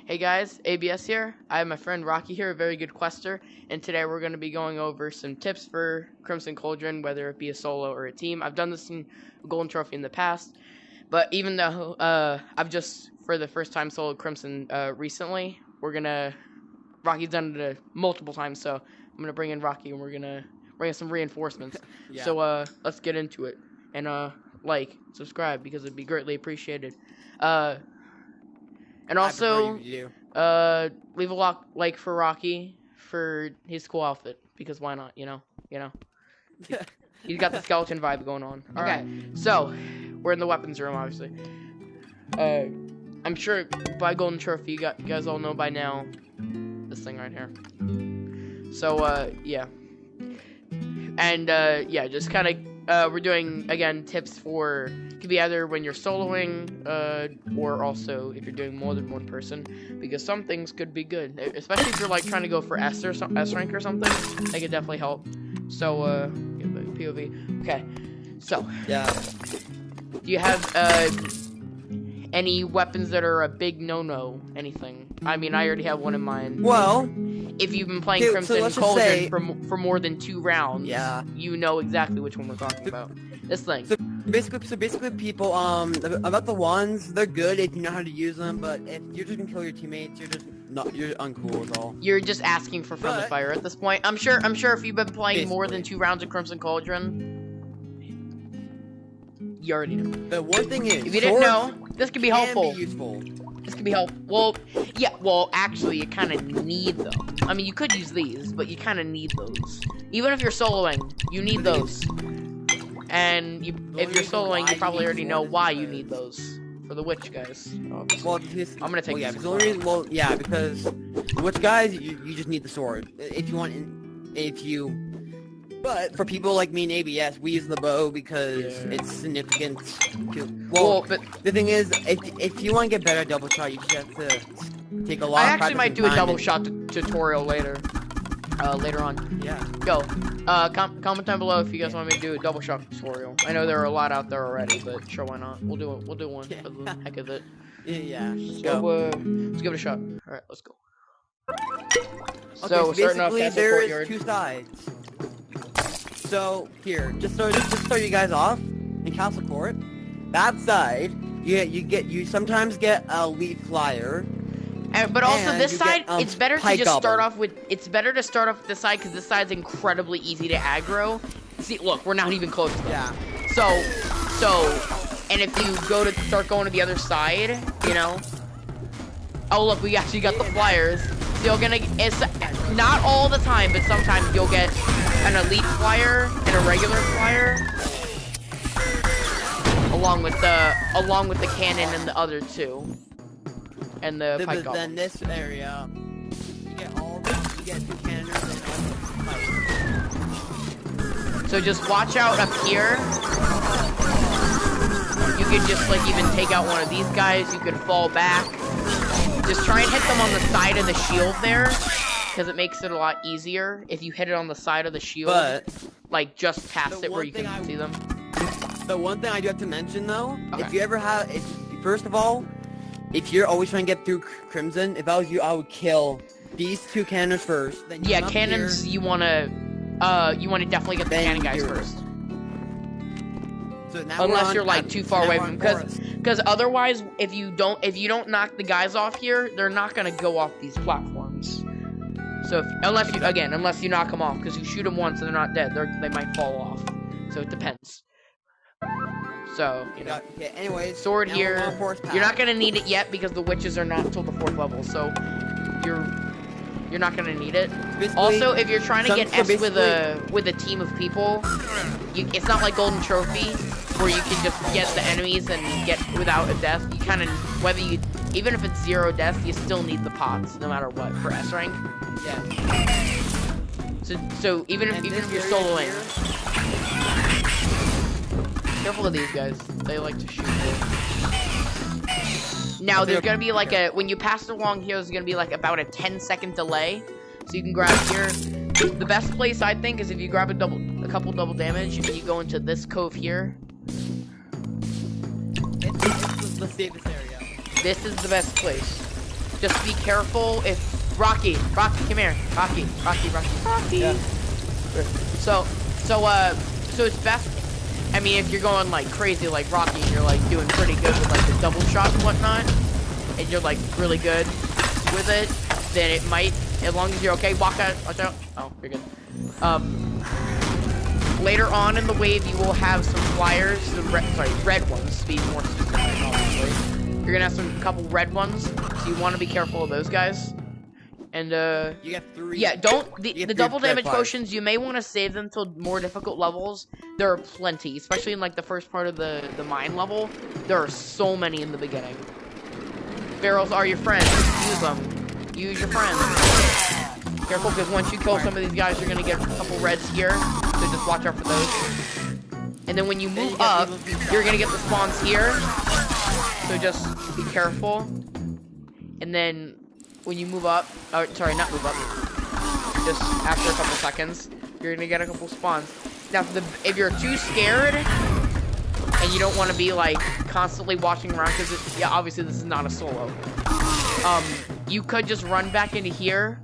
Hey guys, ABS here. I have my friend Rocky here, a very good quester, and today we're going to be going over some tips for Crimson Cauldron, whether it be a solo or a team. I've done this in Golden Trophy in the past, but even though I've just, for the first time, soloed Crimson recently, Rocky's done it multiple times, so I'm going to bring in Rocky, and we're going to bring in some reinforcements. Yeah. So let's get into it, and like, subscribe, because it'd be greatly appreciated. And also, leave a like for Rocky for his cool outfit, because why not? You know. He's got the skeleton vibe going on. Okay, so we're in the weapons room, obviously. I'm sure by Golden Trophy, you guys all know by now this thing right here. So yeah, and yeah, just kind of we're doing again tips for. Could be either when you're soloing, or also if you're doing more than one person, because some things could be good, especially if you're like trying to go for S rank or something. They could definitely help. So POV. Okay, so yeah. Do you have any weapons that are a big no-no? Anything? I mean, I already have one in mind. Well, if you've been playing Crimson Cauldron for more than 2 rounds, yeah, you know exactly which one we're talking about. This thing. So basically, people, about the wands, they're good if you know how to use them, but if you're just gonna kill your teammates, you're uncool at all. You're just asking for friendly fire at this point. I'm sure if you've been playing more than 2 rounds of Crimson Cauldron, you already know. The one thing is, if you didn't know, this could be helpful. Be useful. This could be helpful. Well, yeah. Well, actually, you kind of need them. I mean, you could use these, but you kind of need those. Even if you're soloing, you need those. And if you're soloing, you probably already know why you need those. For the witch guys. Obviously. Well, I'm gonna take this. Yeah, because witch guys, you just need the sword. But for people like me and ABS, we use the bow because it's significant. But the thing is, if you want to get better at double shot, you just have to take a lot. I actually might do a double shot tutorial later. Later on. Yeah. Go. Comment down below if you guys want me to do a double shot tutorial. I know there are a lot out there already, but sure, why not? We'll do it. We'll do one for the heck of it. Yeah. So let's give it a shot. All right, let's go. So starting off Castle there Courtyard. is 2 sides. So here, just start you guys off in Castle Court. That side, you sometimes get a lead flyer. But also this side, it's better to just start off with. It's better to start off with this side because this side's incredibly easy to aggro. See, look, we're not even close to that. Yeah. So, and if you start going to the other side, you know. Oh look, we actually got the flyers. So it's not all the time, but sometimes you'll get an elite flyer and a regular flyer, along with the cannon and the other 2. And the pike goblins. Then this area, you get 2 cannons and pike. So just watch out up here. You can just like even take out one of these guys. You could fall back. Just try and hit them on the side of the shield there, because it makes it a lot easier if you hit it on the side of the shield. But like just past it where you can see them. The one thing I do have to mention though, if you ever have, first of all, if you're always trying to get through Crimson, if I was you, I would kill these 2 cannons first. Then yeah, cannons. Here. You wanna definitely get the cannon guys first. So now unless you're like too far away from, because otherwise, if you don't knock the guys off here, they're not gonna go off these platforms. So unless you knock them off, because you shoot them once and they're not dead, they might fall off. So it depends. So, you know. Okay, anyways, sword here. You're not gonna need it yet because the witches are not till the 4th level. So you're not gonna need it. Also, if you're trying to get S with a team of people, it's not like Golden Trophy where you can just get the enemies and get without a death. You kind of even if it's 0 death, you still need the pots no matter what for S rank. Yeah. So even if you're soloing. Careful of these guys. They like to shoot. Now, there's gonna be like when you pass along here, there's gonna be like about a 10-second delay. So you can grab here. The best place, I think, is if you grab a couple double damage and you go into this cove here. It's the safest area. This is the best place. just be careful if Rocky, come here. Rocky. Yeah. So it's best. I mean, if you're going like crazy like Rocky, and you're like doing pretty good with like the double shot and whatnot, and you're like really good with it, then it might, as long as you're okay. Watch out. Oh, you're good. Later on in the wave, you will have some flyers, red ones, to be more specific, obviously. You're gonna have a couple red ones, so you want to be careful of those guys. And you get 3. Yeah, the double damage potions, you may want to save them till more difficult levels. There are plenty, especially in like the first part of the mine level. There are so many in the beginning. Barrels are your friends. Use them. Use your friends. Careful, because once you kill some of these guys, you're gonna get a couple reds here. So just watch out for those. And then when you move up, you're gonna get the spawns here. So just be careful. And then when you move up, sorry, not move up. Just after a couple seconds, you're gonna get a couple spawns. Now, if you're too scared and you don't want to be like constantly watching around, because yeah, obviously this is not a solo. You could just run back into here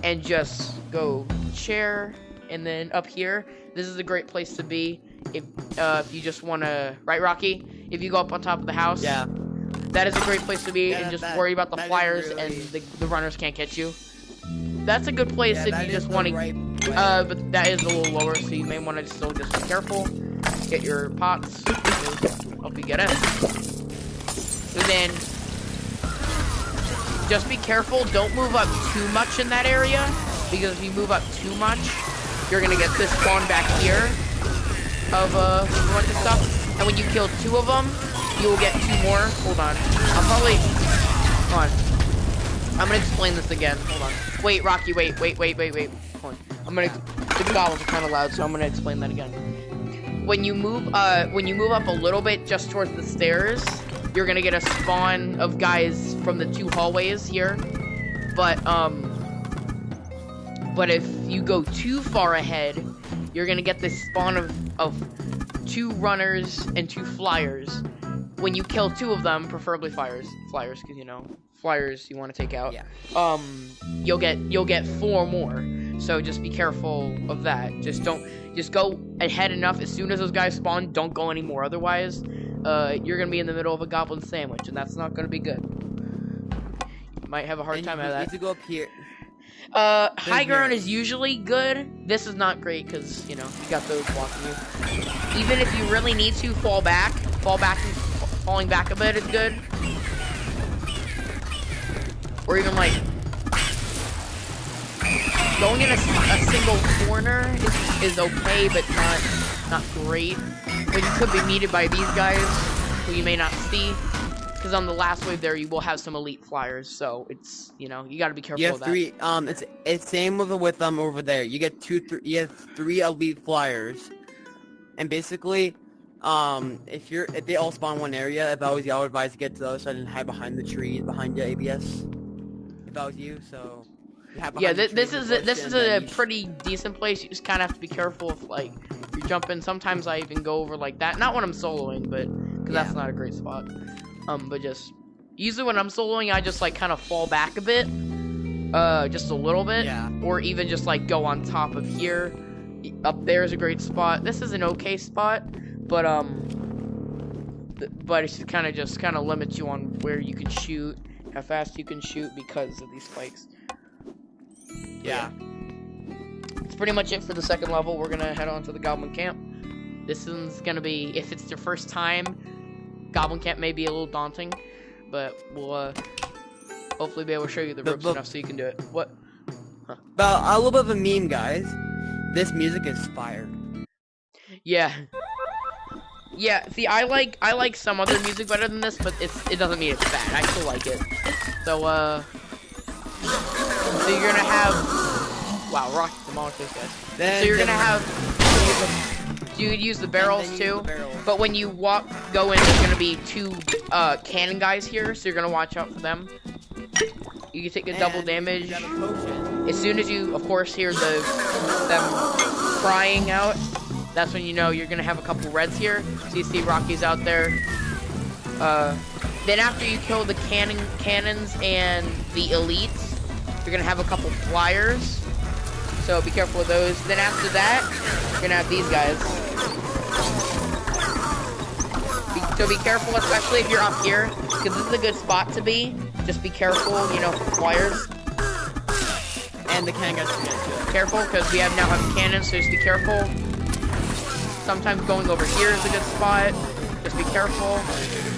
and just go chair, and then up here. This is a great place to be if you just want to, right, Rocky? If you go up on top of the house, yeah, that is a great place to be, and just worry about the flyers really... and the runners can't catch you. That's a good place if you just want to, but that is a little lower, so you may want to still just be careful. Get your pots. Help you get it. So then, just be careful. Don't move up too much in that area, because if you move up too much, you're gonna get this spawn back here of a bunch of stuff. And when you kill 2 of them, you will get 2 more. Hold on. Hold on. I'm gonna explain this again. Hold on. Wait, Rocky. Wait. Hold on. The goblins are kind of loud, so I'm gonna explain that again. When you move up a little bit, just towards the stairs, you're gonna get a spawn of guys from the 2 hallways here. But if you go too far ahead, you're gonna get this spawn of 2 runners and 2 flyers. When you kill 2 of them, preferably flyers, because you know flyers you want to take out. Yeah. You'll get 4 more. So just be careful of that. Just go ahead enough. As soon as those guys spawn, don't go anymore. Otherwise, you're gonna be in the middle of a goblin sandwich, and that's not gonna be good. You might have a hard time out of that. You need to go up here. High ground is usually good. This is not great because, you know, you got those blocking you. Even if you really need to falling back a bit is good. Or even like going in a single corner is okay, but not great. But you could be meted by these guys who you may not see. Because on the last wave there, you will have some elite flyers, so it's, you know, you got to be careful of that. 3. It's same with them over there. You get 3 elite flyers, and basically, if they all spawn one area, if I was you, I would advise to get to the other side and hide behind the trees behind your ABS. If I was you, so. Yeah, this is a pretty decent place. You just kind of have to be careful if like you're jumping. Sometimes I even go over like that. Not when I'm soloing, but because that's not a great spot. But just usually when I'm soloing, I just like kind of fall back a bit, just a little bit, or even just like go on top of here. Up there is a great spot. This is an okay spot, but it's kind of limits you on where you can shoot, how fast you can shoot because of these spikes. Yeah. It's pretty much it for the second level. We're gonna head on to the Goblin Camp. This one's gonna be, if it's your first time, Goblin Camp may be a little daunting, but we'll hopefully be able to show you the ropes enough so you can do it. What? Huh. But a little bit of a meme, guys. This music is fire. Yeah. Yeah. See, I like some other music better than this, but it doesn't mean it's bad. I still like it. So so you're gonna have, wow, Rocky demolished those guys. So you're gonna have, you could use the barrels too, but when you go in, there's gonna be 2 cannon guys here, so you're gonna watch out for them. You can take a double damage. As soon as you, of course, hear them crying out, that's when you know you're gonna have a couple reds here. So you see Rocky's out there. Then after you kill the cannons and the elites, you're gonna have a couple flyers. So be careful with those. Then after that, you're gonna have these guys. So be careful, especially if you're up here, because this is a good spot to be. Just be careful, you know, for flyers. And the cannon guys can get to it. Careful, because we now have cannons, so just be careful. Sometimes going over here is a good spot. Just be careful.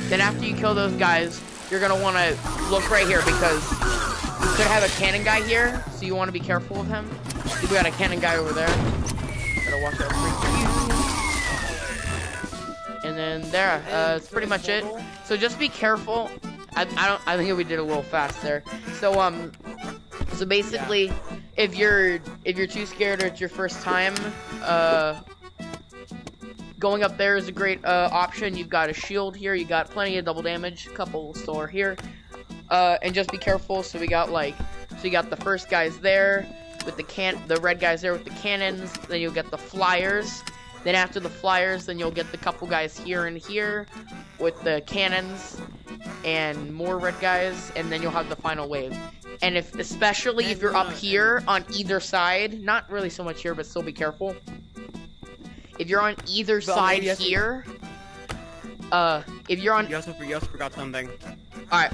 Then after you kill those guys, you're going to want to look right here, because you could have a cannon guy here, so you want to be careful of him. We got a cannon guy over there. Gotta watch out for you. And then there, that's pretty much it. So just be careful. I think we did a little fast there. So so basically, if you're too scared or it's your first time, going up there is a great option. You've got a shield here. You got plenty of double damage. A couple still are here. And just be careful. So we got you got the first guys there with the red guys there with the cannons. Then you'll get the flyers. Then after the flyers, then you'll get the couple guys here and here with the cannons and more red guys, and then you'll have the final wave. And especially if you're up here on either side, not really so much here, but still be careful. If you're on either side here, if you're on... You also forgot something. Alright.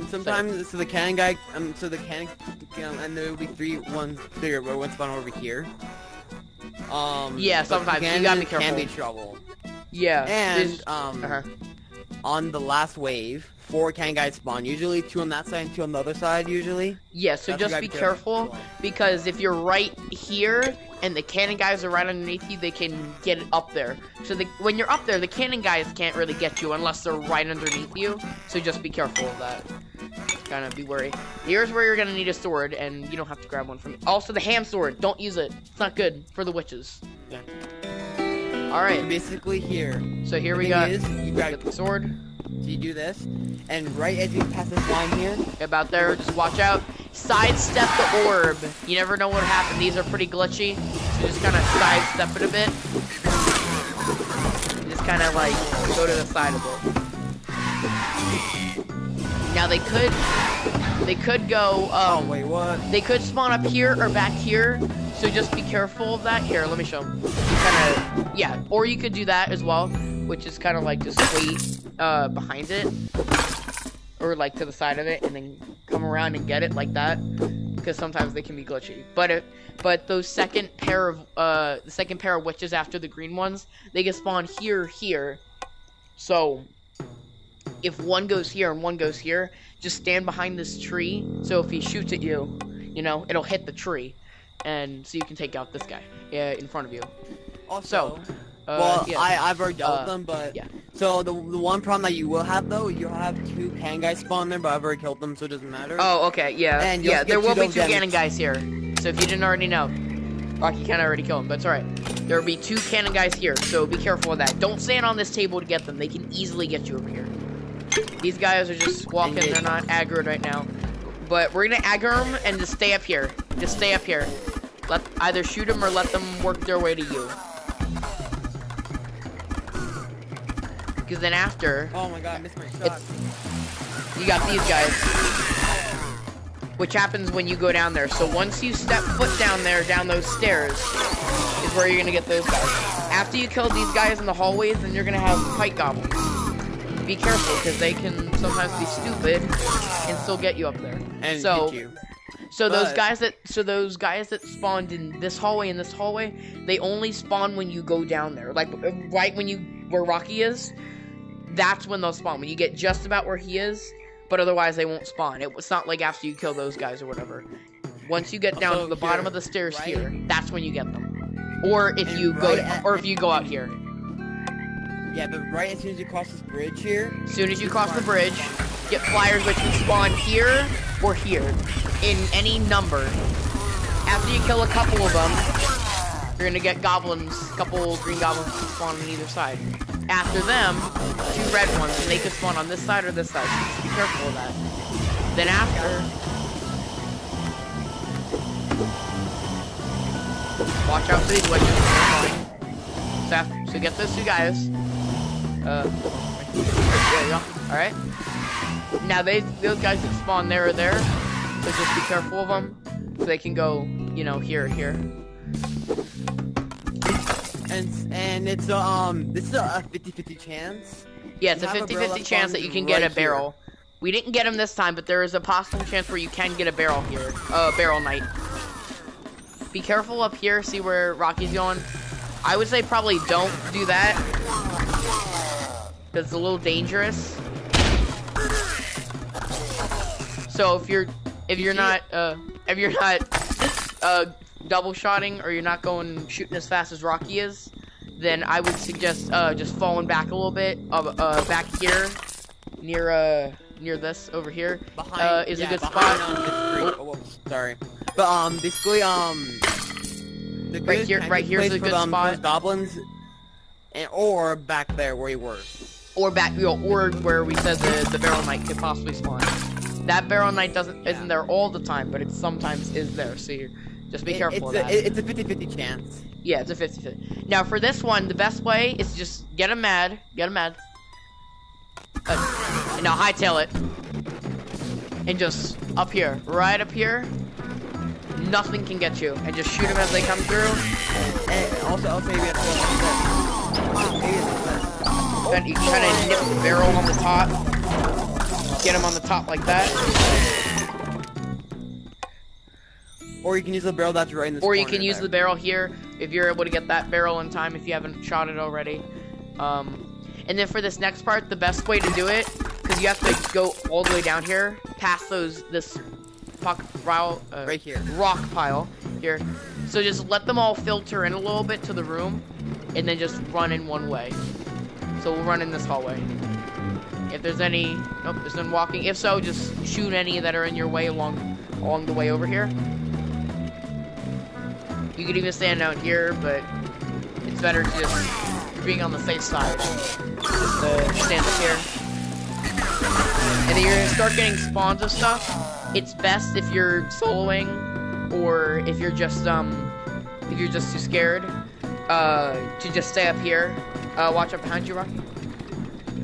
Sometimes, so the cannon guy, and there will be one spawn over here. Yeah, sometimes you gotta be careful. Can be trouble. Yeah. And on the last wave, 4 cannon guys spawn. Usually 2 on that side and 2 on the other side. Usually. Yeah. So just be careful, because if you're right here and the cannon guys are right underneath you, they can get it up there. So when you're up there, the cannon guys can't really get you unless they're right underneath you. So just be careful of that. Kind of be wary. Here's where you're gonna need a sword, and you don't have to grab one from me. Also, the ham sword, don't use it. It's not good for the witches. Yeah. All right. So basically here. So here we got. You grab the sword. So you do this, and right as you pass this line here, about there, just watch out. Sidestep the orb. You never know what happened. These are pretty glitchy, so just kind of sidestep it a bit. Just kind of like go to the side of it. Now they could go, wait, what? They could spawn up here or back here, so just be careful of that. Here, let me show them. Yeah, or you could do that as well, which is kind of like just wait, behind it, or like to the side of it, and then come around and get it like that, because sometimes they can be glitchy. But those second pair of witches after the green ones, they can spawn here. So if one goes here and one goes here, just stand behind this tree, so if he shoots at you, you know, it'll hit the tree, and so you can take out this guy in front of you. Also, yeah. I've already dealt with them, but yeah. So the one problem that you will have though, you'll have 2 cannon guys spawn there, but I've already killed them, so it doesn't matter. Oh, okay, yeah, and yeah. There will be 2 damage. cannon guys here, so if you didn't already know, Rocky can already kill him, but it's alright. There will be 2 cannon guys here, so be careful of that. Don't stand on this table to get them. They can easily get you over here. These guys are just walking. They're not aggroed right now. But we're going to aggro them and just stay up here. Just stay up here. Either shoot them or let them work their way to you. Because then after... Oh my god, I missed my shot. You got these guys. Which happens when you go down there. So once you step foot down there, down those stairs, is where you're going to get those guys. After you kill these guys in the hallways, then you're going to have fight goblins. Be careful, because they can sometimes be stupid and still get you up there. And so, hit you. So those guys that spawned in this hallway and this hallway, they only spawn when you go down there. Like right where Rocky is, that's when they'll spawn. When you get just about where he is, but otherwise they won't spawn. It's not like after you kill those guys or whatever. Once you get down to the bottom of the stairs here, that's when you get them. Or if you go out here. Yeah, but right as soon as you cross this bridge here. As soon as you cross the bridge, get flyers which can spawn here or here, in any number. After you kill a couple of them, you're gonna get goblins, a couple green goblins to spawn on either side. After them, 2 red ones, and they can spawn on this side or this side, so just be careful of that. Then after, watch out for these witches. So get those 2 guys. There you go. Alright? Now, those guys can spawn there or there, so just be careful of them. So they can go, you know, here or here. And it's this is a 50-50 chance. Yeah, it's a 50-50 chance that you can get a barrel. Here. We didn't get him this time, but there is a possible chance where you can get a barrel here. Barrel knight. Be careful up here, see where Rocky's going. I would say probably don't do that. Because it's a little dangerous. So if you're not double shotting or you're not shooting as fast as Rocky is, then I would suggest just falling back a little bit, back here near this over here. Behind, is a good spot. Sorry, but basically the right here's a good spot. Goblins, or back there where you were, or where we said the barrel knight could possibly spawn. That barrel knight isn't there all the time, but it sometimes is there. So just be careful of that. It's a 50-50 chance. Yeah, it's a 50-50. Now for this one, the best way is to just get him mad. And now hightail it. And just up here, right up here. Nothing can get you. And just shoot them as they come through. And also, I'll say we have to you kind of nip the barrel on the top. Get him on the top like that. Or you can use the barrel that's right in this corner. Or you can use the barrel here if you're able to get that barrel in time if you haven't shot it already. And then for this next part, the best way to do it, because you have to go all the way down here, past this right here, rock pile here. So just let them all filter in a little bit to the room, and then just run in one way. So we'll run in this hallway. If there's any, nope, there's none walking. If so, just shoot any that are in your way along the way over here. You could even stand down here, but it's better to just being on the safe side. Just stand up here. And then you're gonna start getting spawns of stuff. It's best if you're soloing, or if you're just too scared, to just stay up here. Watch out behind you, Rocky.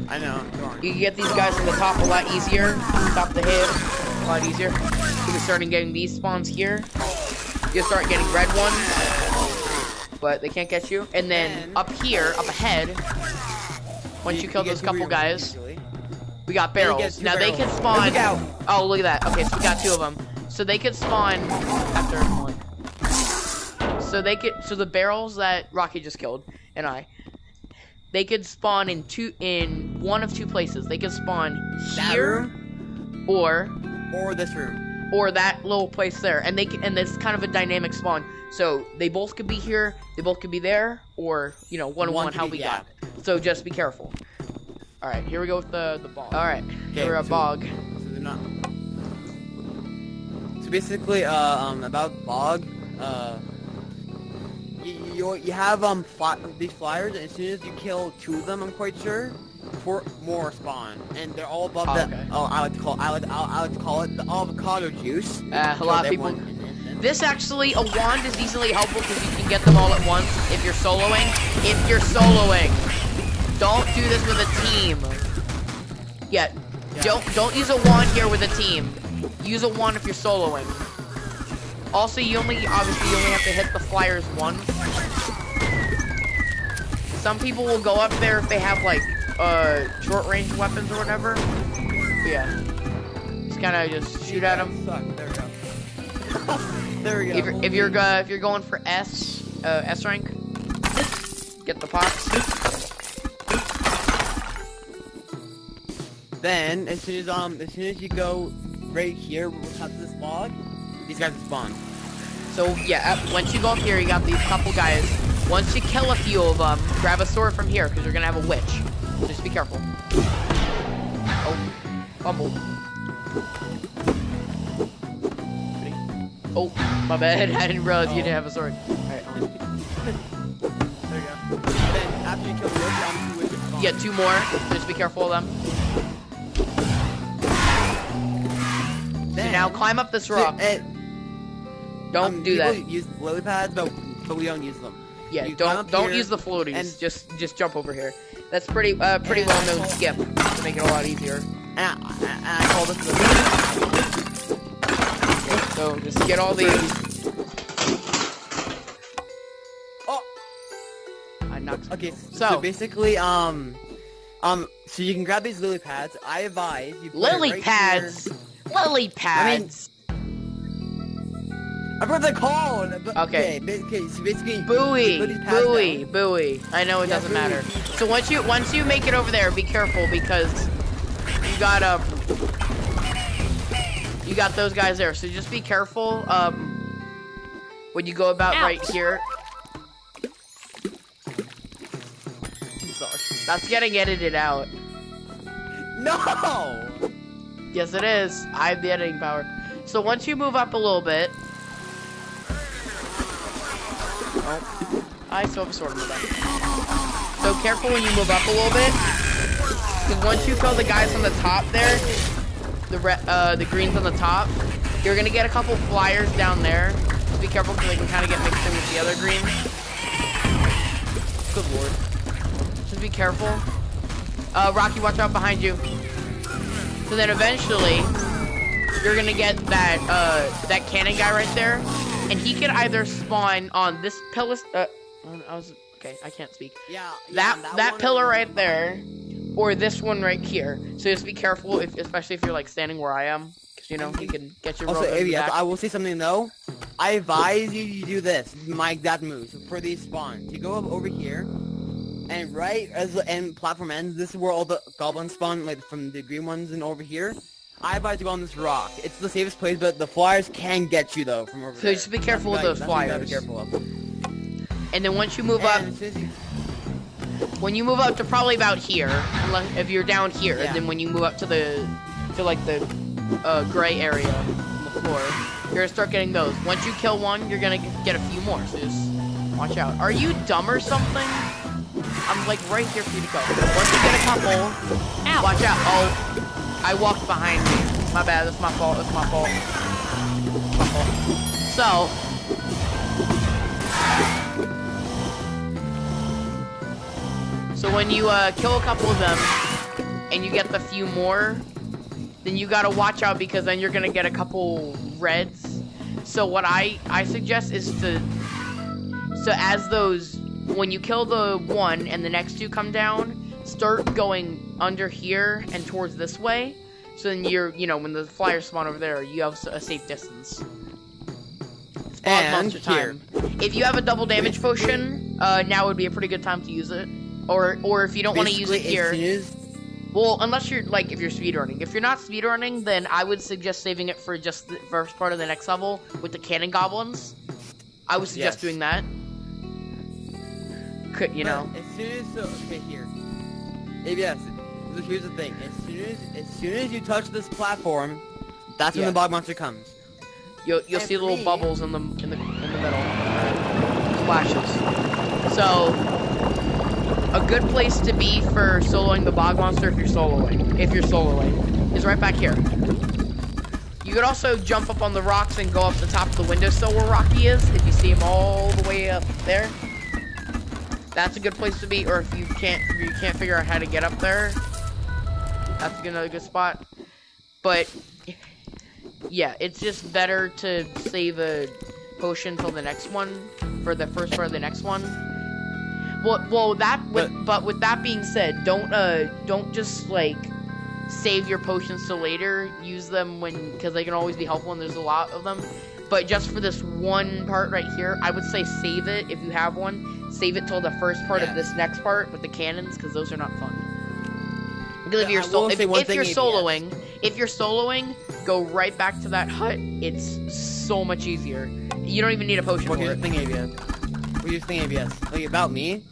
I know. You can get these guys from the top a lot easier. Top of the head, a lot easier. You can start getting these spawns here. You'll start getting red ones, but they can't get you. And then up here, up ahead, once you kill those couple guys, we got barrels. Now they can spawn. Oh, look at that. Okay, so we got 2 of them. So they could spawn after one. So the barrels that Rocky just killed and they could spawn in one of 2 places. They could spawn here, or this room. Or that little place there, and it's kind of a dynamic spawn. So they both could be here, they both could be there, or one how we got. So just be careful. All right, here we go with the bog. All right, here we're at bog. So basically, about bog, you have these flyers, and as soon as you kill 2 of them, I'm quite sure, 4 more spawn, and they're all above okay. I would call it the avocado juice. A lot of people. This actually, a wand is decently helpful because you can get them all at once if you're soloing. Don't do this with a team. Yeah. Don't use a wand here with a team. Use a wand if you're soloing. Also, you only have to hit the flyers once. Some people will go up there if they have like short range weapons or whatever. But yeah, just kind of just shoot at them. There we go. If you're going for S rank, get the pots. Then as soon as you go right here, we'll have this log. These guys will spawn. So yeah, once you go up here, you got these couple guys. Once you kill a few of them, grab a sword from here because you're gonna have a witch. Just be careful. Oh, fumble. Oh, my bad. I didn't realize you didn't have a sword. Alright. There you go. Then after you kill the witch, spawn. Yeah, 2 more. Just be careful of them. So now climb up this rock. Don't do that. Use lily pads, but we don't use them. Yeah, don't use the floaties. Just jump over here. That's pretty well-known skip to make it a lot easier. And I call this the... So just get all these. Oh! I knocked. Okay, so basically, so you can grab these lily pads. I advise you put Lily right pads! here. Lily pads! I forgot they're called! But, Okay. Okay, so basically... Buoy! you put these pads Buoy! down. Buoy! I know it doesn't buoy. matter. So once you make it over there, be careful because you got those guys there. So just be careful when you go about right here. Sorry. That's getting edited out. No! Yes, it is. I have the editing power. So once you move up a little bit. Oh, I still have a sword in my back. So careful when you move up a little bit. Because once you kill the guys on the top there, the greens on the top, you're gonna get a couple flyers down there. Just be careful because they can kind of get mixed in with the other greens. Good lord. Just be careful. Rocky, watch out behind you. So then eventually, you're gonna get that cannon guy right there, and he can either spawn on this pillar. Okay, I can't speak. Yeah. That pillar right there, or this one right here. So just be careful, especially if you're like standing where I am, because you know he can get you. Also, ABS, I will say something though. I advise you do this. This is my exact move. So for these spawns, you go up over here, and right as the end platform ends, this is where all the goblins spawn, like from the green ones and over here. I advise you go on this rock. It's the safest place, but the flyers can get you though from over there. So just be careful with those flyers. Be careful of. And then once you move up, when you move up to probably about here, if you're down here, and then when you move up to the gray area on the floor, you're gonna start getting those. Once you kill one, you're gonna get a few more. So just watch out. Are you dumb or something? I'm like right here for you to go. Once you get a couple, watch out. Oh, I walked behind me. My bad. That's my fault. That's my fault. My fault. So when you kill a couple of them and you get the few more, then you gotta watch out because then you're gonna get a couple reds. So what I suggest is when you kill the one and the next two come down, start going under here and towards this way. So then when the flyers spawn over there, you have a safe distance. Spawn monster time. If you have a double damage potion, now would be a pretty good time to use it. Or if you don't want to use it here. Well, unless you're if you're speedrunning. If you're not speedrunning, then I would suggest saving it for just the first part of the next level with the cannon goblins. I would suggest doing that. As soon as okay, here. ABS. Here's the thing. As soon as you touch this platform, that's when the bog monster comes. You'll see little bubbles in the middle. Splashes. So a good place to be for soloing the bog monster if you're soloing is right back here. You could also jump up on the rocks and go up the top of the windowsill where Rocky is, if you see him all the way up there. That's a good place to be, or if you can't figure out how to get up there, that's another good spot. But yeah, it's just better to save a potion till the next one, for the first part of the next one. But with that being said, don't just save your potions till later. Use them because they can always be helpful and there's a lot of them. But just for this one part right here, I would say save it if you have one. Save it till the first part of this next part with the cannons, because those are not fun. Because if you're soloing, go right back to that hut. It's so much easier. You don't even need a potion for it. Here's the thing, ABS. About me,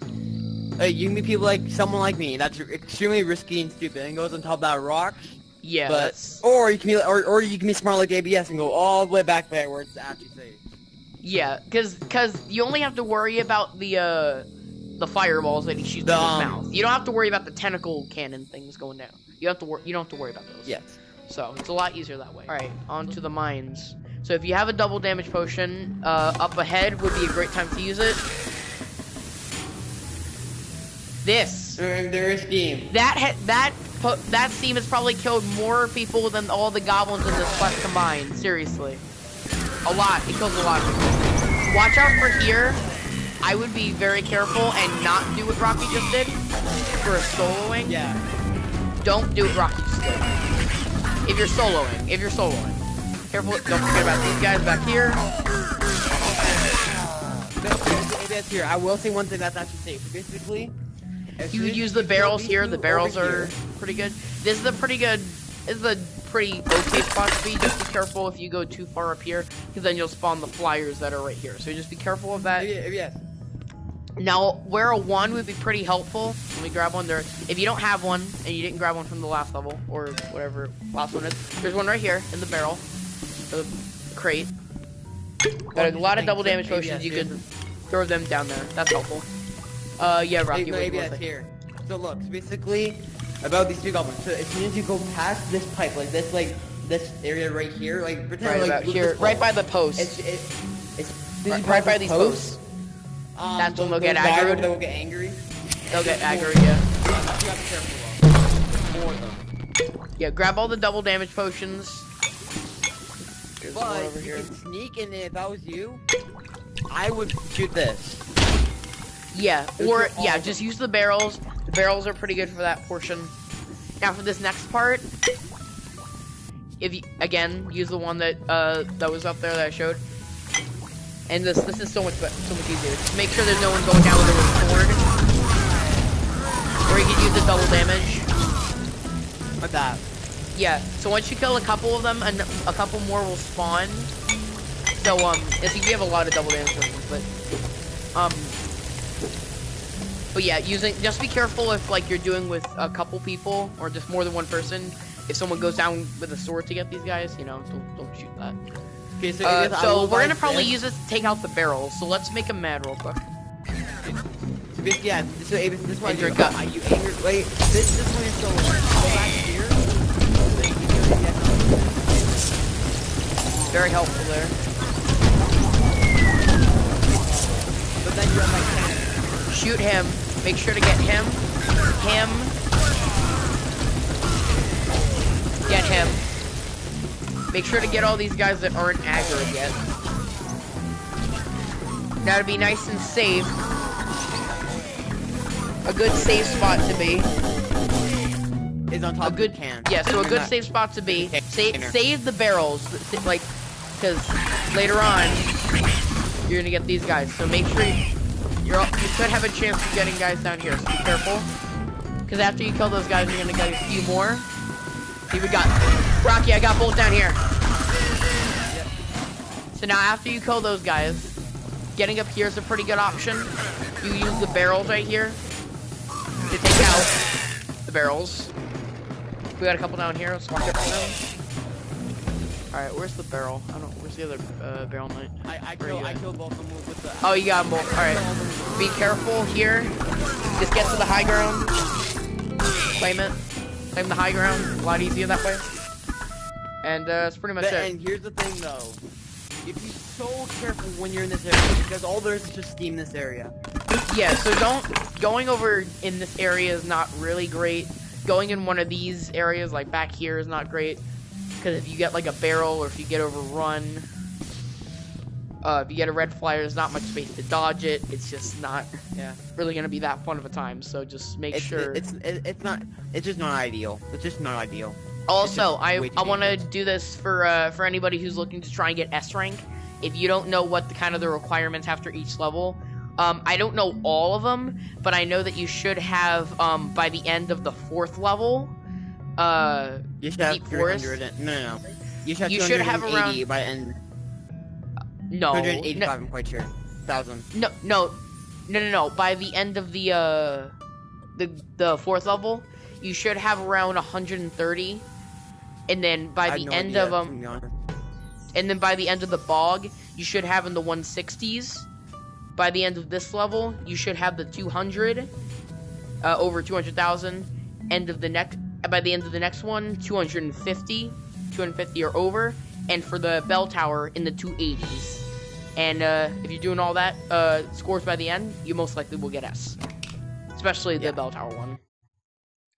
you can be people like someone like me that's extremely risky and stupid and goes on top of that rock. Yeah. Or you can be smart like ABS and go all the way back there where it's actually safe. Yeah, because you only have to worry about the fireballs that he shoots in his mouth. You don't have to worry about the tentacle cannon things going down. You don't have to worry about those. Yes. So it's a lot easier that way. All right, on to the mines. So if you have a double damage potion, up ahead would be a great time to use it. This. There is steam. That steam has probably killed more people than all the goblins in this quest combined. Seriously. A lot. It kills a lot of people. Watch out for here. I would be very careful and not do what Rocky just did for a soloing. Yeah. Don't do what Rocky just did. If you're soloing. Careful, don't forget about these guys back here. That's here. I will say one thing that's actually safe. Basically, you would use the barrels here. The barrels are pretty good. This is a pretty okay spot to be. Just be careful if you go too far up here, because then you'll spawn the flyers that are right here. So just be careful of that. Yes. Now, where a 1 would be pretty helpful. Let me grab one there. If you don't have one, and you didn't grab one from the last level, or whatever last one is, there's one right here in the barrel. The crate. Got a lot of double damage potions. You can throw them down there. That's helpful. Yeah, Rocky. Maybe that's here. So look, basically, about these two goblins. So as soon as you go past this pipe, like this area right here, like pretend right like about here, right by the post. It's right by these posts. That's when they'll get aggroed. They'll get angry. They'll get aggroed, yeah. You gotta be careful of. More of them. Yeah, grab all the double damage potions. There's one But over you here. can sneak, and if I was you, I would shoot this. Yeah, or yeah, just use the barrels. The barrels are pretty good for that portion. Now for this next part, if you again use the one that was up there that I showed. And this is so much easier. Just make sure there's no one going down with a sword. Or you can use the double damage. Like that. Yeah. So once you kill a couple of them, and a couple more will spawn. So if you have a lot of double damage potions, but yeah, just be careful if like you're doing with a couple people or just more than one person. If someone goes down with a sword to get these guys, you know, don't shoot that. Okay, So we're gonna probably use this to take out the barrels. So let's make them mad real quick. So basically, yeah, this one. Drink up. You anger. Wait, this one is so. Go back here. Very helpful there. But then you have like Shoot him. Make sure to get him. Get him. Make sure to get all these guys that aren't aggroed yet. Now to be nice and safe, a good safe spot to be is on top of the can. Yeah, so a good safe spot to be. Save the barrels, like, because later on you're gonna get these guys. So make sure you could have a chance of getting guys down here. So be careful, because after you kill those guys, you're gonna get a few more. See, we got Rocky. I got both down here. Yep. So now after you kill those guys, getting up here is a pretty good option. You use the barrels right here to take out the barrels. We got a couple down here. Let's walk up to them. All right, where's the barrel? I don't know. Where's the other barrel knight? I killed both of them with the. Oh, you got them both. All right. Be careful here. Just get to the high ground. Claim it. Claim the high ground. A lot easier that way. And that's pretty much it. And here's the thing, though. You be so careful when you're in this area, because all there is just steam in this area. Yeah, so going over in this area is not really great. Going in one of these areas, like back here, is not great. Because if you get like a barrel, or if you get overrun, if you get a red flyer, there's not much space to dodge it. It's just not really going to be that fun of a time. So just make sure. It's just not ideal. It's just not ideal. Also, I want to do this for anybody who's looking to try and get S rank. If you don't know what the requirements after each level, I don't know all of them, but I know that you should have by the end of the 4th level. You should have Deep Forest. No. You should have around by end. No. 285. I'm quite sure. 1,000. No. By the end of the 4th level, you should have around 130. And then by the end of and then by the end of the bog, you should have in the 160s. By the end of this level, you should have the 200, over 200,000. By the end of the next one, 250 or over. And for the bell tower, in the 280s. And if you're doing all that scores by the end, you most likely will get S. especially the bell tower one.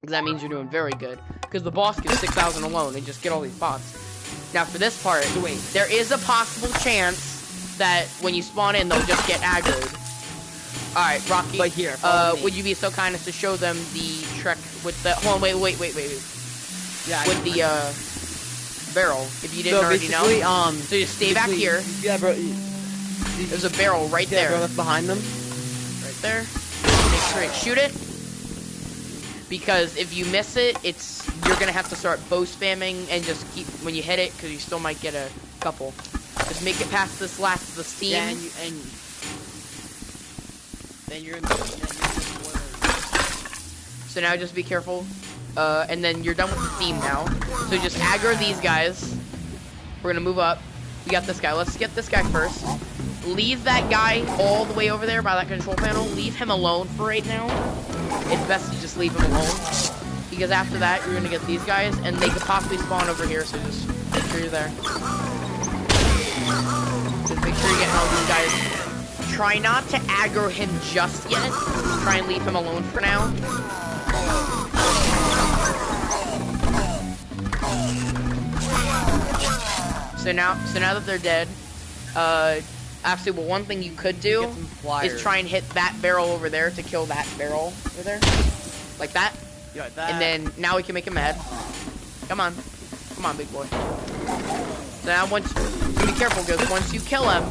Because that means you're doing very good. Because the boss gets 6,000 alone and just get all these pots. Now for this part, there is a possible chance that when you spawn in, they'll just get aggroed. Alright, Rocky, but here, would you be so kind as to show them the trick with the... Hold on, wait. Yeah, with the, barrel, if you didn't already know. So just stay back here. Yeah, bro. There's a barrel right there. Bro, that's behind them. Right there. Make sure to shoot it. Because if you miss it, you're gonna have to start bow spamming and just keep when you hit it, because you still might get a couple. Just make it past the steam. Yeah, and then you're in the So now just be careful. And then you're done with the steam now. So just aggro these guys. We're gonna move up. We got this guy. Let's get this guy first. Leave that guy all the way over there by that control panel. Leave him alone for right now. It's best to just leave him alone. Because after that, you're gonna get these guys, and they could possibly spawn over here, so just make sure you're there. Just make sure you're getting all these guys. Try not to aggro him just yet. Try and leave him alone for now. So now that they're dead, actually, well, one thing you could do is try and hit that barrel over there to kill that barrel over there, like that. Yeah, like that. And then now we can make him mad. Come on, big boy. So now be careful, because once you kill him,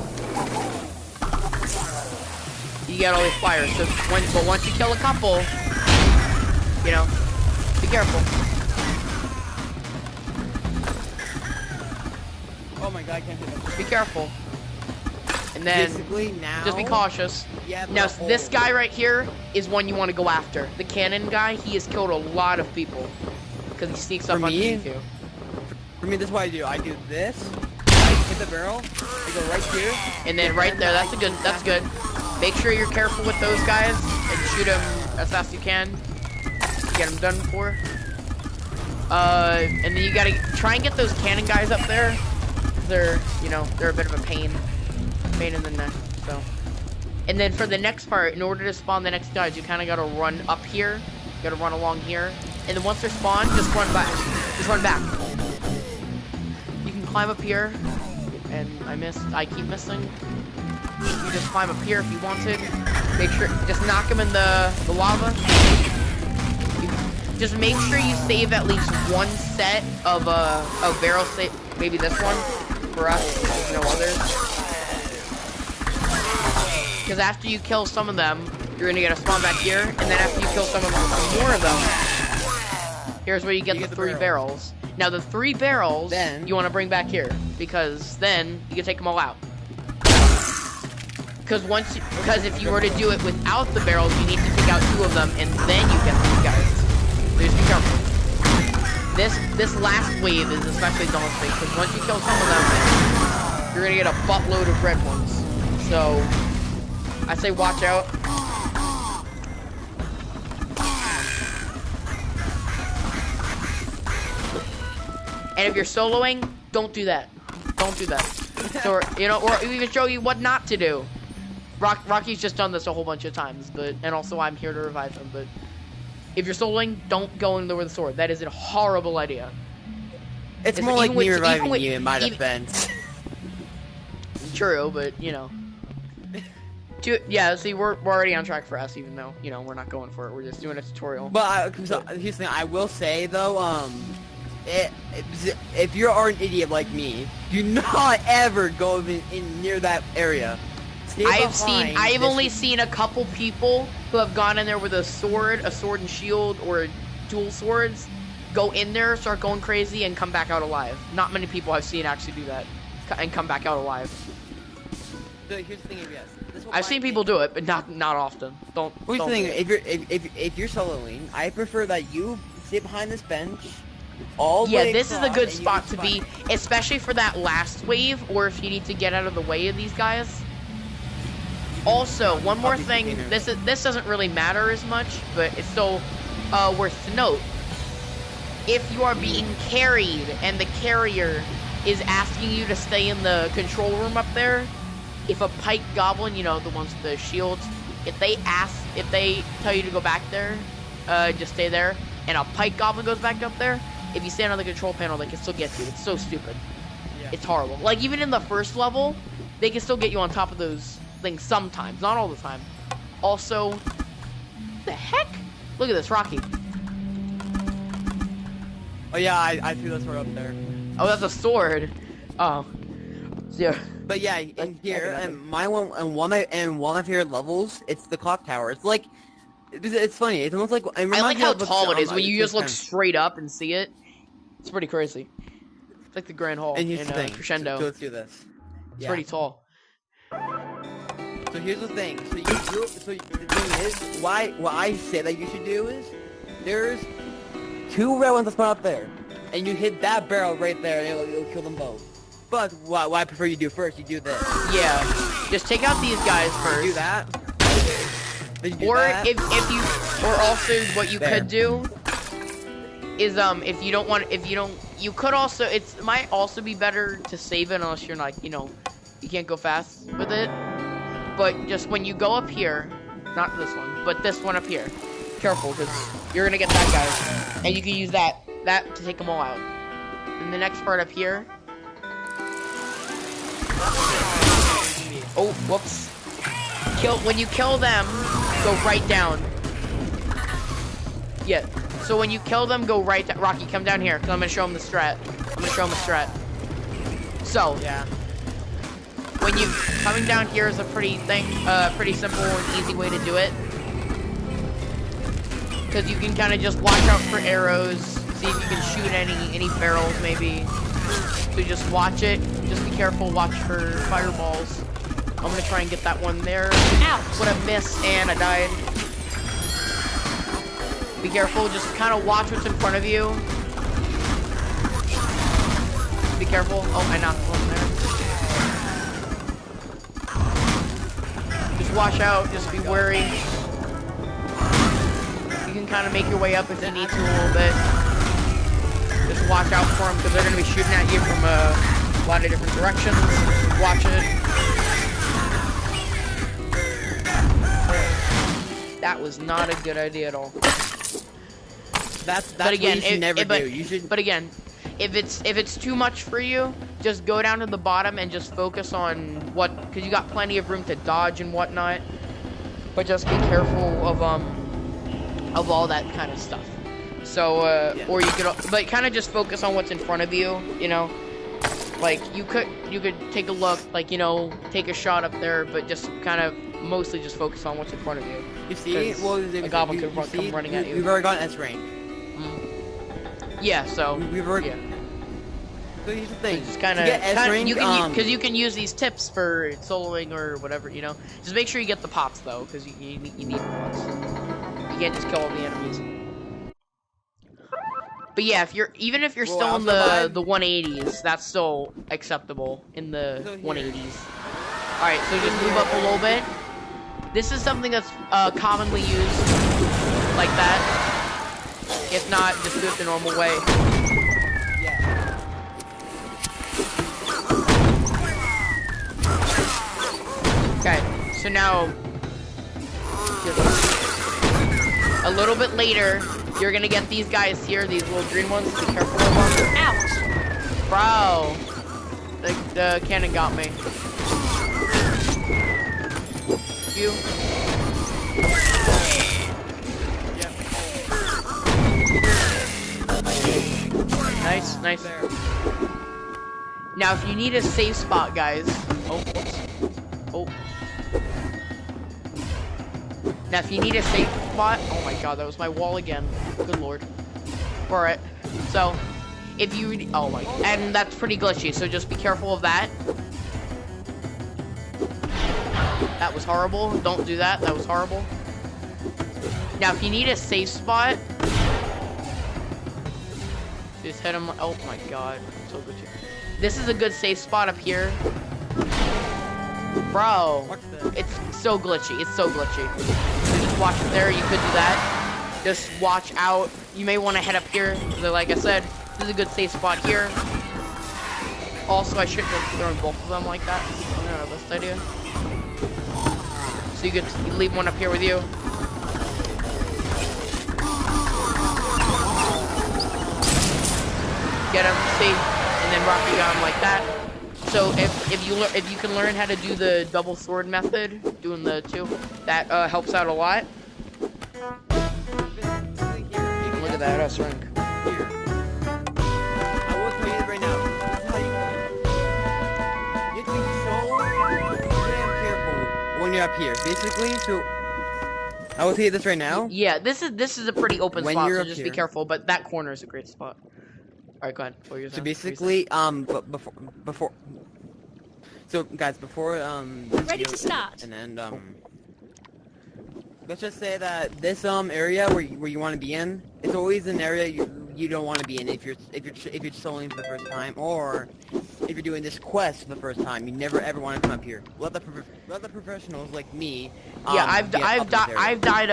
you get all these fires. So once you kill a couple, you know, be careful. Oh my god, I can't hit him. Be careful. And then basically now, just be cautious. Yeah, now this guy right here is one you want to go after. The cannon guy, he has killed a lot of people because he sneaks up underneath you. For me, this is what I do. I do this. I hit the barrel. I go right here. And then right there, that's good. Make sure you're careful with those guys and shoot them as fast as you can to get them done for. And then you gotta try and get those cannon guys up there. They're a bit of a pain in the neck. So, and then for the next part, in order to spawn the next guys, you kind of gotta run up here. You gotta run along here, and then once they're spawned, just run back. Just run back. You can climb up here, and I keep missing. You just climb up here if you wanted. Make sure, just knock them in the lava. Just make sure you save at least one set of barrel save. Maybe this one for us. No others. Because after you kill some of them, you're gonna get a spawn back here, and then after you kill some more of them, here's where you get the 3 barrels. Now the 3 barrels you want to bring back here, because then you can take them all out. Because if you were to do it without the barrels, you need to take out 2 of them, and then you get these guys. So just be careful. This last wave is especially daunting, because once you kill some of them, you're gonna get a buttload of red ones. So I say watch out. And if you're soloing, don't do that. Don't do that. So, or even show you what not to do. Rocky's just done this a whole bunch of times, and also I'm here to revive him, but if you're soloing, don't go in there with a sword. That is a horrible idea. It's more like me reviving you in my defense. True, but yeah, see, we're already on track for us, even though, we're not going for it. We're just doing a tutorial. But here's the thing, I will say, though, if you're an idiot like me, do not ever go in near that area. I've only seen a couple people who have gone in there with a sword and shield, or dual swords, go in there, start going crazy, and come back out alive. Not many people I've seen actually do that, and come back out alive. So here's the thing, yes. I've seen people do it, but not often. Don't. Here's the thing, if you're soloing, I prefer that you sit behind this bench. This is a good spot to be, especially for that last wave, or if you need to get out of the way of these guys. Also, one more thing, this doesn't really matter as much, but it's still worth to note. If you are being carried and the carrier is asking you to stay in the control room up there, if a pike goblin, the ones with the shields, if they tell you to go back there, just stay there, and a pike goblin goes back up there, if you stand on the control panel, they can still get you. It's so stupid. Yeah. It's horrible. Like, even in the first level, they can still get you on top of those things sometimes, not all the time. Also, the heck? Look at this, Rocky. Oh yeah, I threw that sword up there. Oh, that's a sword. Oh, yeah. But yeah, in here, and one of my favorite levels, it's the clock tower. It's like, it's funny. It's almost like I like how tall it is when you just look straight up and see it. It's pretty crazy. It's like the Grand Hall in Crescendo. So let's do this. It's pretty tall. So here's the thing. So the thing is, what I say that you should do is, there's 2 red ones that spawn up there, and you hit that barrel right there, and it'll kill them both. But what I prefer you do first, you do this. Yeah, just take out these guys first. You do that. Or if you, or also what you could do is if you could also, it might also be better to save it unless you're not, you can't go fast with it. But just when you go up here, not this one, but this one up here, careful, because you're gonna get that guy, and you can use that to take them all out. And the next part up here. Oh, whoops. When you kill them, go right down. Yeah. So when you kill them, go right down. Rocky, come down here, because I'm gonna show him the strat. So yeah. When you coming down here is a pretty simple and easy way to do it. Because you can kind of just watch out for arrows, see if you can shoot any barrels maybe. So just watch it. Just be careful. Watch for fireballs. I'm gonna try and get that one there. Ow! What a miss, and I died. Be careful. Just kind of watch what's in front of you. Be careful. Oh, I knocked one there. Just watch out. Just be wary. You can kind of make your way up if you need to a little bit. Just watch out for them because they're going to be shooting at you from a lot of different directions. Watch it. That was not a good idea at all. That's what you should never do. You should. But again, if it's too much for you, just go down to the bottom and just focus on because you got plenty of room to dodge and whatnot. But just be careful of all that kind of stuff. So, or you could, but kind of just focus on what's in front of you, like you could take a look, like, take a shot up there, but just kind of mostly just focus on what's in front of you. You see, well, a goblin could come running at you. We've already gotten S rank. Yeah, so we've already. Yeah. So here's the thing, just kind of, because you can use these tips for soloing or whatever, Just make sure you get the pots though, because you need the pots. You can't just kill all the enemies. But yeah, even if you're still in the 180s, that's still acceptable in the 180s. All right, so just move up a little bit. This is something that's commonly used like that. If not, just do it the normal way. Okay, so now a little bit later, you're gonna get these guys here, these little green ones. Be careful of them. Ouch! Bro, the cannon got me. You. Yep. Nice. There. Now, if you need a safe spot, guys. Oh. Now, if you need a safe spot, oh my god, that was my wall again. Good lord. Alright, so, if you, and that's pretty glitchy, so just be careful of that. That was horrible. Don't do that. That was horrible. Now, if you need a safe spot, just hit him. Oh my god, so glitchy. This is a good safe spot up here. Bro, it's so glitchy. It's so glitchy. So just watch it there. You could do that. Just watch out. You may want to head up here. So like I said, this is a good safe spot here. Also, I shouldn't have thrown both of them like that. I don't know, best idea. So you leave one up here with you. Get him, see, and then Rocky got him like that. So if you can learn how to do the double sword method, doing the two, that helps out a lot. Look at that S rank. Here. I will tell you right now. This is how you have to be so damn careful when you're up here. Basically, so I will tell you this right now. Yeah, this is a pretty open When spot, you're so up just be here. careful. But that corner is a great spot. All right, go ahead. What were you saying? So basically, so guys, before this Ready video to start. and then let's just say that this area where you want to be in, it's always an area you don't want to be in if you're soloing for the first time, or if you're doing this quest for the first time. You never ever want to come up here. Let the professionals like me. Yeah, I've died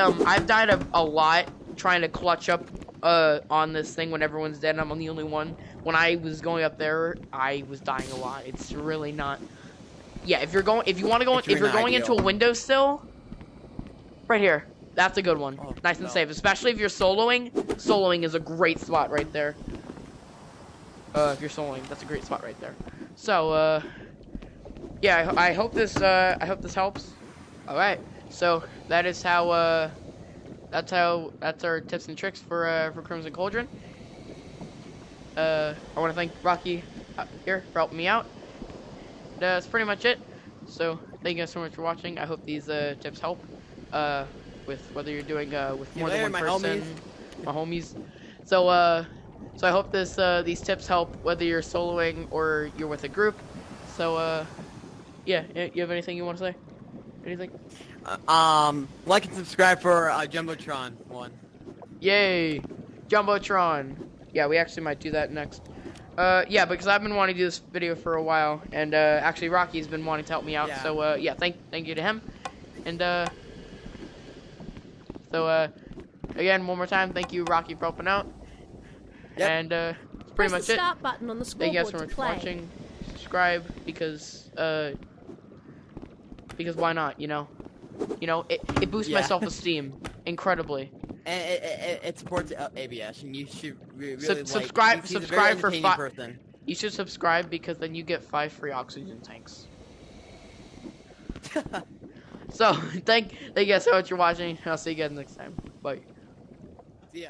a lot trying to clutch up on this thing when everyone's dead and I'm the only one. When I was going up there, I was dying a lot. It's really not. Yeah, if you want to go, if you're going into a windowsill, right here, that's a good one. Oh, Nice and safe, especially if you're soloing. Soloing is a great spot right there. If you're soloing, that's a great spot right there. So, yeah, I hope this helps. All right, so that is how that's our tips and tricks for Crimson Cauldron. I want to thank Rocky here for helping me out. That's pretty much it. So thank you guys so much for watching. I hope these tips help with whether you're doing with more than one person, my homies. So so I hope these tips help whether you're soloing or you're with a group. So yeah, you have anything you want to say? Anything? Like and subscribe for Jumbotron 1. Yay, Jumbotron. Yeah, we actually might do that next. Yeah, because I've been wanting to do this video for a while, and actually Rocky's been wanting to help me out. Yeah. So yeah, thank you to him, and so again, one more time, thank you Rocky for helping out. Yep. And that's Press pretty the much it. start button on the Thank you guys scoreboard so to much for play. watching. Subscribe because why not? You know, it boosts my Yeah. self-esteem incredibly. And it supports ABS, and you should really Subscribe he's a very for entertaining 5. person. You should subscribe because then you get 5 free oxygen tanks. So thank you guys so much for watching. I'll see you guys next time. Bye. See ya.